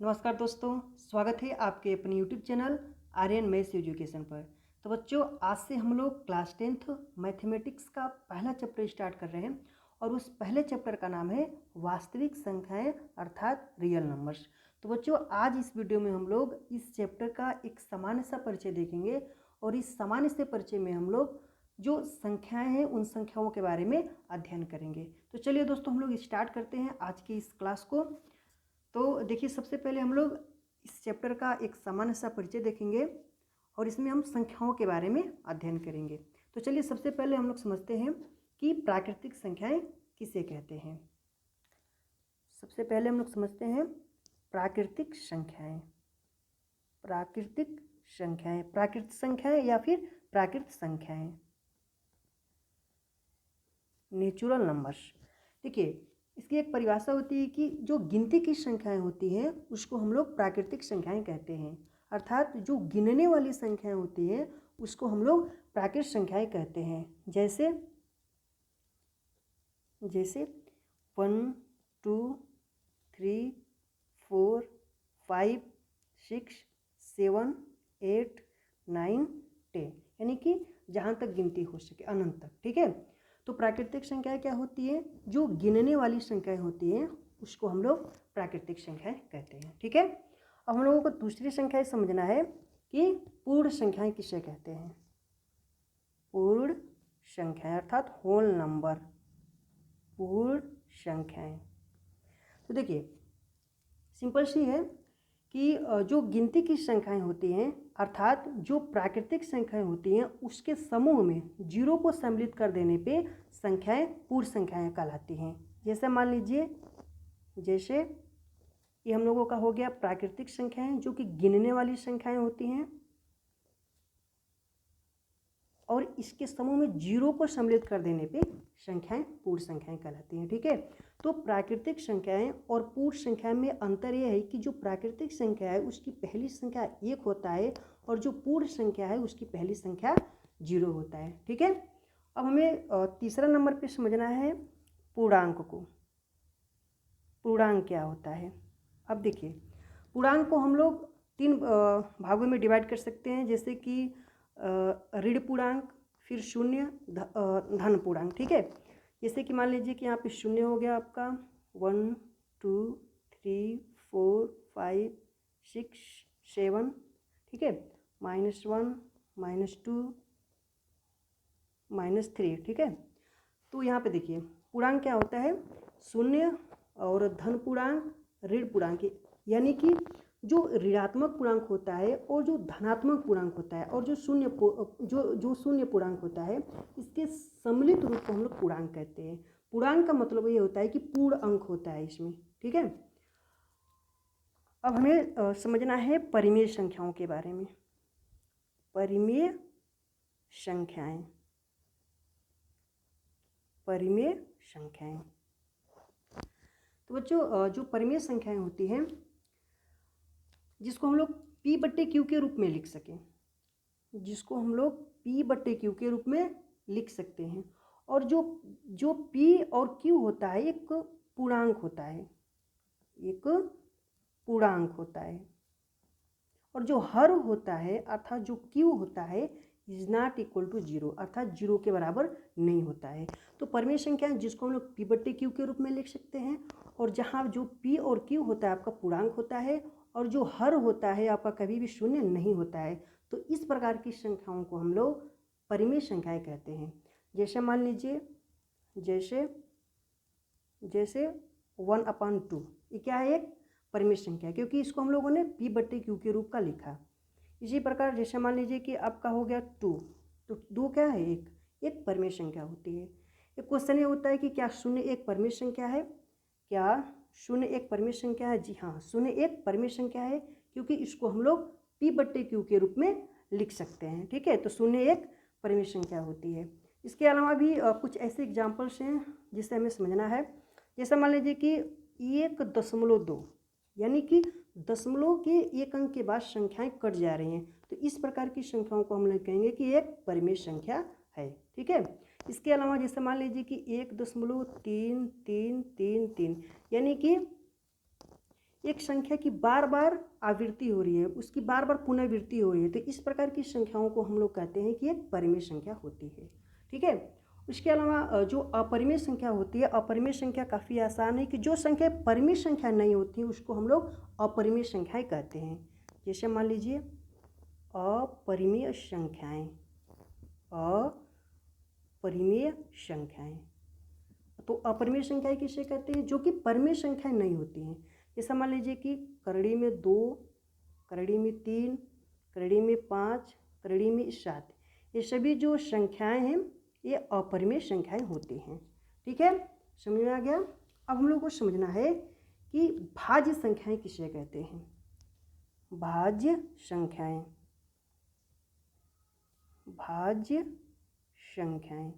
नमस्कार दोस्तों, स्वागत है आपके अपने YouTube channel Aryan maths education पर। तो बच्चों, आज से हम लोग क्लास 10th मैथमेटिक्स का पहला चैप्टर स्टार्ट कर रहे हैं और उस पहले चैप्टर का नाम है वास्तविक संख्याएं अर्थात रियल नंबर्स। तो बच्चों, आज इस वीडियो में हम लोग इस चैप्टर का एक सामान्य सा परिचय देखेंगे और इस सामान्य से परिचय में हम लोग जो संख्याएं हैं उन संख्याओं के बारे में अध्ययन करेंगे। तो चलिए दोस्तों, हम लोग स्टार्ट करते हैं आज की इस क्लास को। तो देखिए, सबसे पहले हम लोग इस चैप्टर का एक सामान्य सा परिचय देखेंगे और इसमें हम संख्याओं के बारे में अध्ययन करेंगे। तो चलिए, सबसे पहले हम लोग समझते हैं कि प्राकृतिक संख्याएं किसे कहते हैं। सबसे पहले हम लोग समझते हैं प्राकृतिक संख्याएं। प्राकृतिक संख्याएं, प्राकृतिक संख्याएं या फिर प्राकृत संख्याएं, नेचुरल नंबर्स। देखिए, इसकी एक परिभाषा होती है कि जो गिनती की संख्याएं होती हैं उसको हम लोग प्राकृतिक संख्याएं कहते हैं, अर्थात जो गिनने वाली संख्याएं होती हैं उसको हम लोग प्राकृत संख्याएं कहते हैं। जैसे 1 2 3 4 5 6 7 8 9 10, यानी कि जहाँ तक गिनती हो सके, अनंत तक। ठीक है, तो प्राकृतिक संख्याएं क्या होती है? जो गिनने वाली संख्याएं होती हैं उसको हम लोग प्राकृतिक संख्याएं कहते हैं। ठीक है, अब हम लोगों को दूसरी संख्याएं समझना है कि पूर्ण संख्याएं किसे कहते हैं। पूर्ण संख्याएं अर्थात होल नंबर, पूर्ण संख्याएं। तो देखिए, सिंपल सी है कि जो गिनती की संख्याएं होती हैं अर्थात जो प्राकृतिक संख्याएं होती हैं उसके समूह में जीरो को सम्मिलित कर देने पे संख्याएं पूर्ण संख्याएं कहलाती हैं। जैसे मान लीजिए, जैसे ये हम लोगों का हो गया प्राकृतिक संख्याएं जो कि गिनने वाली संख्याएं होती हैं और इसके समूह में जीरो को सम्मिलित कर देने पे संख्याएं पूर्ण संख्याएं कहलाती हैं। ठीक है, तो प्राकृतिक संख्याएं और पूर्ण संख्या में अंतर यह है कि जो प्राकृतिक संख्या है उसकी पहली संख्या 1 होता है और जो पूर्ण संख्या है उसकी पहली संख्या 0 होता है। ठीक है, अब हमें तीसरा नंबर पे समझना है पूर्णांक को। पूर्णांक क्या होता है? अब देखिए, पूर्णांक को हम लोग 3 भागों में डिवाइड कर सकते हैं, जैसे कि ऋण पूर्णांक, फिर शून्य, धन पूर्णांक। ठीक है, जैसे कि मान लीजिए कि यहाँ पे शून्य हो गया आपका 1 2 3 4 5 6 7। ठीक है, -1 -2 -3। ठीक है, तो यहाँ पे देखिए पूर्णांक क्या होता है? शून्य और धन पूर्णांक, ऋण पूर्णांक, यानी कि जो ऋणात्मक पूर्णांक होता है और जो धनात्मक पूर्णांक होता है और जो शून्य पूर्णांक होता है, इसके सम्मिलित रूप को हम लोग पूर्णांक कहते हैं। पूर्णांक का मतलब ये होता है कि पूर्ण अंक होता है इसमें। ठीक है, अब हमें समझना है परिमेय संख्याओं के बारे में। परिमेय संख्याएं, परिमेय संख्याएं। तो बच्चों, जो परिमेय संख्याएं होती हैं जिसको हम लोग P/Q के रूप में लिख सकें, जिसको हम लोग P/Q के रूप में लिख सकते हैं, और जो P और Q होता है एक पूर्णांक होता है, एक पूर्णांक होता है, और जो हर होता है अर्थात जो Q होता है इज नॉट इक्वल टू 0, अर्थात 0 के बराबर नहीं होता है। तो परिमेय संख्या जिसको हम लोग P/Q के रूप में लिख सकते हैं, और जहाँ जो P और Q होता है आपका पूर्णांक होता है और जो हर होता है आपका कभी भी शून्य नहीं होता है। तो इस प्रकार की संख्याओं को हम लोग परिमेय संख्याएं कहते हैं। जैसे मान लीजिए, जैसे 1/2, ये क्या है? एक परिमेय संख्या, क्योंकि इसको हम लोगों ने P/Q के रूप का लिखा। इसी प्रकार जैसे मान लीजिए कि आपका हो गया 2, तो 2 क्या है? एक परिमेय संख्या होती है। एक क्वेश्चन ये होता है कि क्या शून्य एक परिमेय संख्या है? क्या शून्य एक परिमेय संख्या है? जी हाँ, शून्य एक परिमेय संख्या है, क्योंकि इसको हम लोग P/Q के रूप में लिख सकते हैं। ठीक है, तो शून्य एक परिमेय संख्या होती है। इसके अलावा भी कुछ ऐसे एग्जाम्पल्स हैं जिसे हमें समझना है। जैसे मान लीजिए कि 1.2, यानी कि दशमलव के एक अंक के बाद संख्याएं कट जा रही हैं, तो इस प्रकार की संख्याओं को हम लोग कहेंगे कि एक परिमेय संख्या है। ठीक है, इसके अलावा जैसे मान लीजिए कि 1.3333, यानी कि एक संख्या की बार बार आवृत्ति हो रही है, उसकी बार बार पुनरावृत्ति हो रही है, तो इस प्रकार की संख्याओं को हम लोग कहते हैं कि एक परिमेय संख्या होती है। ठीक है। उसके अलावा जो अपरिमेय संख्या होती है, अपरिमेय संख्या काफ़ी आसान है कि जो संख्या परिमेय संख्या नहीं होती है उसको हम लोग अपरिमेय संख्याएं कहते हैं। जैसे मान लीजिए अपरिमेय संख्याएं, अपरिमेय संख्याएं, तो अपरिमेय संख्याएं किसे कहते हैं? जो कि परिमेय संख्याएं नहीं होती हैं। जैसा मान लीजिए कि करड़ी में 2, करड़ी में 3, करड़ी में 5, करड़ी में 7, ये सभी जो संख्याएं हैं ये अपरिमेय संख्याएं होती हैं। ठीक है, समझ में आ गया। अब हम लोग को समझना है कि भाज्य संख्याएं किसे कहते हैं। भाज्य संख्याएं, भाज्य संख्याएं,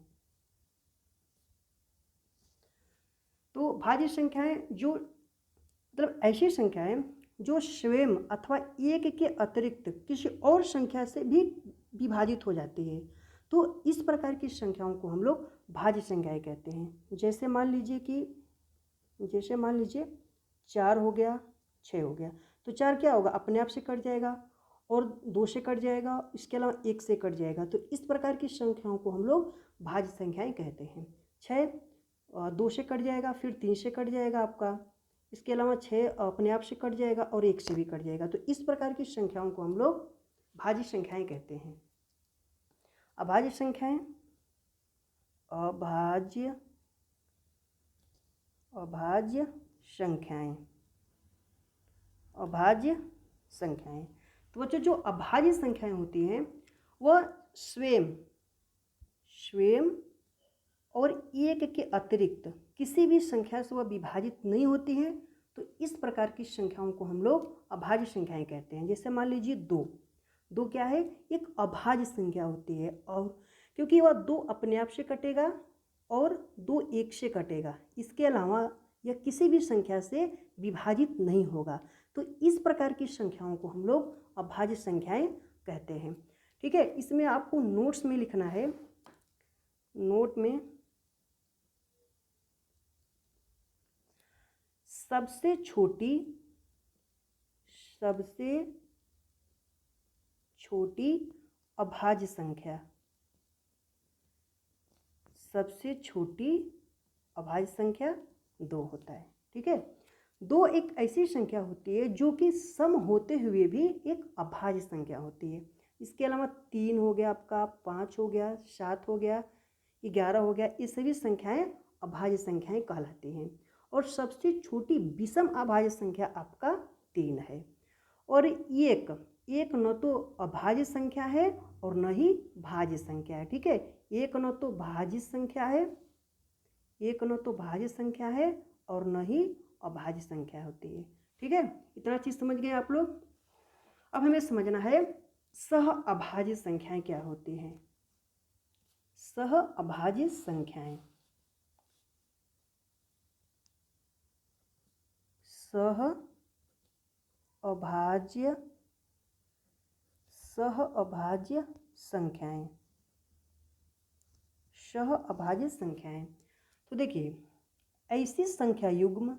तो भाज्य संख्याएं जो मतलब ऐसी संख्याएं जो स्वयं अथवा एक के अतिरिक्त किसी और संख्या से भी विभाजित हो जाती है, तो इस प्रकार की संख्याओं को हम लोग भाज्य संख्याएं कहते हैं। जैसे मान लीजिए 4 हो गया, 6 हो गया, तो 4 क्या होगा? अपने आप से कट जाएगा, और 2 से कट जाएगा, इसके अलावा 1 से कट जाएगा, तो इस प्रकार की संख्याओं को हम लोग भाज्य संख्याएं कहते हैं। 6 2 से कट जाएगा, फिर 3 से कट जाएगा आपका, इसके अलावा 6 अपने आप से कट जाएगा और 1 से भी कट जाएगा, तो इस प्रकार की संख्याओं को हम लोग भाज्य संख्याएं कहते हैं। अभाज्य संख्याएं, अभाज्य संख्याएं, अभाज्य संख्याएं, तो बच्चों जो अभाज्य संख्याएं होती हैं वह स्वयं और एक के अतिरिक्त किसी भी संख्या से वह विभाजित नहीं होती हैं, तो इस प्रकार की संख्याओं को हम लोग अभाज्य संख्याएं कहते हैं। जैसे मान लीजिए 2 क्या है? एक अभाज्य संख्या होती है, और क्योंकि वह 2 अपने आप से कटेगा और 2 1 से कटेगा, इसके अलावा यह किसी भी संख्या से विभाजित नहीं होगा, तो इस प्रकार की संख्याओं को हम लोग अभाज्य संख्याएं कहते हैं। ठीक है, इसमें आपको नोट्स में लिखना है, नोट में सबसे छोटी अभाज्य संख्या, सबसे छोटी अभाज्य संख्या 2 होता है। ठीक है, 2 एक ऐसी संख्या होती है जो कि सम होते हुए भी एक अभाज्य संख्या होती है। इसके अलावा 3 हो गया आपका, 5 हो गया, 7 हो गया, 11 हो गया, ये सभी संख्याएं अभाज्य संख्याएं कहलाती हैं। और सबसे छोटी विषम अभाज्य संख्या आपका 3 है। और एक न तो अभाज्य संख्या है और न ही भाज्य संख्या है। ठीक है, एक न तो भाज्य संख्या है, एक न तो भाज्य संख्या है और न ही अभाज्य संख्या होती है। ठीक है, इतना चीज़ समझ गए आप लोग। अब हमें समझना है सह अभाज्य संख्याएं क्या होती हैं। सह अभाज्य संख्याएं, सह अभाज्य संख्याएं, सह अभाज्य संख्याएं, तो देखिए ऐसी संख्या युग्म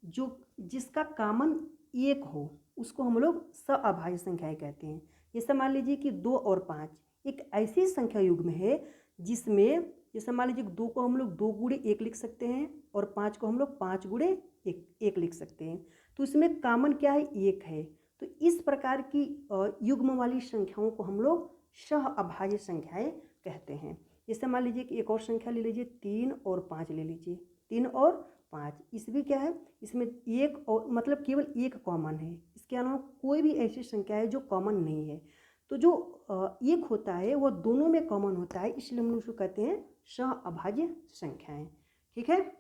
जो जिसका कॉमन 1 हो उसको हम लोग सह अभाज्य संख्याएं कहते हैं। जैसे मान लीजिए कि 2 और 5 एक ऐसी संख्या युग्म है जिसमें, जैसे मान लीजिए 2 को हम लोग 2 गुणे 1 लिख सकते हैं और 5 को हम लोग 5 गुणे 1 लिख सकते हैं, तो इसमें कॉमन क्या है? 1 है। तो इस प्रकार की युग्म वाली संख्याओं को हम लोग सह अभाज्य संख्याएं कहते हैं। जैसे मान लीजिए कि एक और संख्या ले लीजिए, 3 और 5 ले लीजिए, 3 और 5, इसमें क्या है? इसमें 1 और मतलब केवल 1 कॉमन है, इसके अलावा कोई भी ऐसी संख्या है जो कॉमन नहीं है। तो जो 1 होता है वह दोनों में कॉमन होता है, इसलिए हम उसको कहते हैं सह अभाज्य संख्याएं। ठीक है,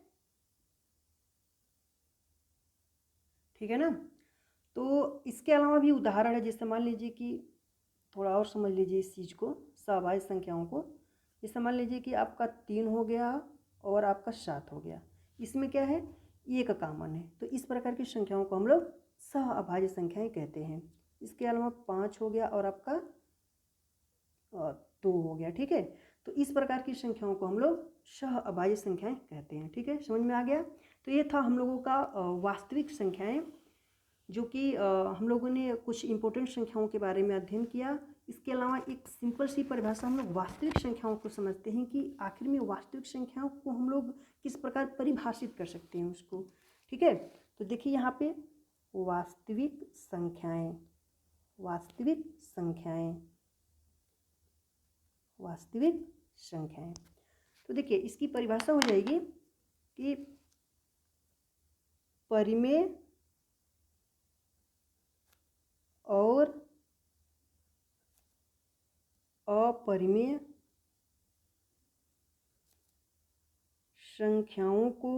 ठीक है ना। तो इसके अलावा भी उदाहरण है, जैसे मान लीजिए कि थोड़ा और समझ लीजिए इस चीज़ को, सहअभाज्य संख्याओं को। जैसे मान लीजिए कि आपका 3 हो गया और आपका 7 हो गया, इसमें क्या है? 1 कॉमन है, तो इस प्रकार की संख्याओं को हम लोग सहअभाज्य संख्याएं कहते हैं। इसके अलावा 5 हो गया और आपका 2 हो गया। ठीक है, तो इस प्रकार की संख्याओं को हम लोग सहअभाज्य संख्याएं कहते हैं। ठीक है, समझ में आ गया। तो ये था हम लोगों का वास्तविक संख्याएं, जो कि हम लोगों ने कुछ इम्पोर्टेंट संख्याओं के बारे में अध्ययन किया। इसके अलावा एक सिंपल सी परिभाषा हम लोग वास्तविक संख्याओं को समझते हैं कि आखिर में वास्तविक संख्याओं को हम लोग किस प्रकार परिभाषित कर सकते हैं उसको। ठीक है, तो देखिए यहाँ पे वास्तविक संख्याएं, वास्तविक संख्याएं, वास्तविक संख्याएं। तो देखिए इसकी परिभाषा हो जाएगी कि परिमेय और अपरिमेय संख्याओं को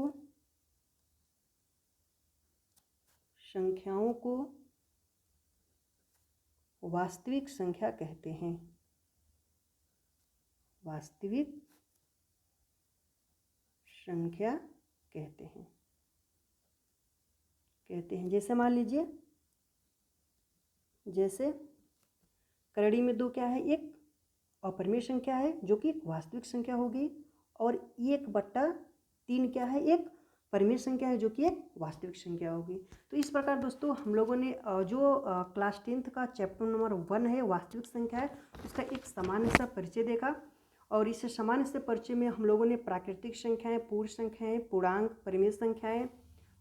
वास्तविक संख्या कहते हैं। वास्तविक संख्या कहते हैं। जैसे मान लीजिए, जैसे करड़ी में 2 क्या है, एक अपरिमेय संख्या है जो कि एक वास्तविक संख्या होगी, और 1/3 क्या है, एक परिमेय संख्या है जो कि एक वास्तविक संख्या होगी। तो इस प्रकार दोस्तों हम लोगों ने जो क्लास 10th का चैप्टर नंबर 1 है वास्तविक संख्या है, उसका एक सामान्य सा परिचय देखा। और इस सामान्य से परिचय में हम लोगों ने प्राकृतिक संख्याएं, पूर्ण संख्याएं, पूर्णांक, परिमेय संख्याएं,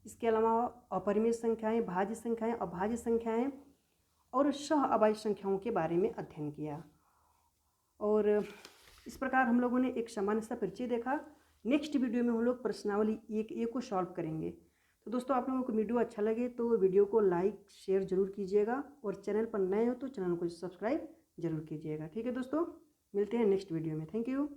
इसके अलावा अपरिमेय संख्याएं, भाज्य संख्याएं, अभाज्य संख्याएं और सह अभाज्य संख्याओं के बारे में अध्ययन किया। और इस प्रकार हम लोगों ने एक सामान्य सा परिचय देखा। नेक्स्ट वीडियो में हम लोग प्रश्नावली 1A को सॉल्व करेंगे। तो दोस्तों आप लोगों को वीडियो अच्छा लगे तो वीडियो को लाइक शेयर जरूर कीजिएगा, और चैनल पर नए हो तो चैनल को सब्सक्राइब जरूर कीजिएगा। ठीक है दोस्तों, मिलते हैं नेक्स्ट वीडियो में। Thank you.